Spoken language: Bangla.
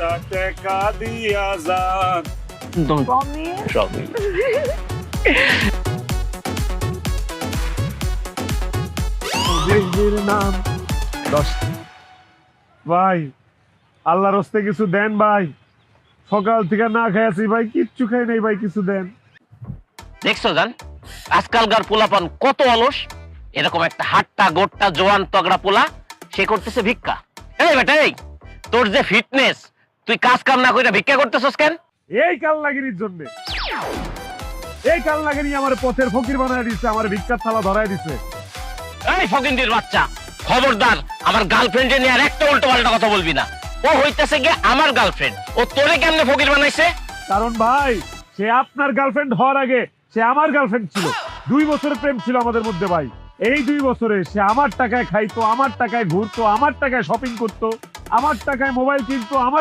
টাকা দিয়া যান। দেশবীর নাম ভাই, আল্লাহর হস্তে কিছু দেন ভাই। সকাল থেকে না খাইছি ভাই, কিচ্ছু খাই নাই ভাই, কিছু দেন। দেখছো জান, আজকালকার পোলাপান কত অলস। এরকম একটা হাট্টা গোট্টা জোয়ান তগড়া পোলা, সে করতেছে ভিক্ষা। এই বেটা, এই তোর যে ফিটনেস, তুই কাজ কাম না কইরা ভিক্ষা করতেছস কেন? এই কালনাগিরির জন্য, এই কালনাগিরি আমার পথের ফকির বানায় দিছে, আমার ভিক্ষার থালা ধরায় দিছে। এই ফকিন্দির বাচ্চা, খবরদার আমার গার্লফ্রেন্ডে নিয়ে আর একটা উল্টো পাল্টা কথা বলবি না। ও হইতেছে গিয়ে আমার গার্লফ্রেন্ড, ও তোরে কেমনে ফকির বানাইছে? কারণ ভাই, সে আপনার গার্লফ্রেন্ড হওয়ার আগে সে আমার গার্লফ্রেন্ড ছিল। 2 বছরের প্রেম ছিল আমাদের মধ্যে ভাই। এই 2 বছরে সে আমার টাকায় খাইতো, আমার টাকায় ঘুরতো, আমার টাকায় শপিং করতো, আমার টাকায় মোবাইল কিনতো, আমার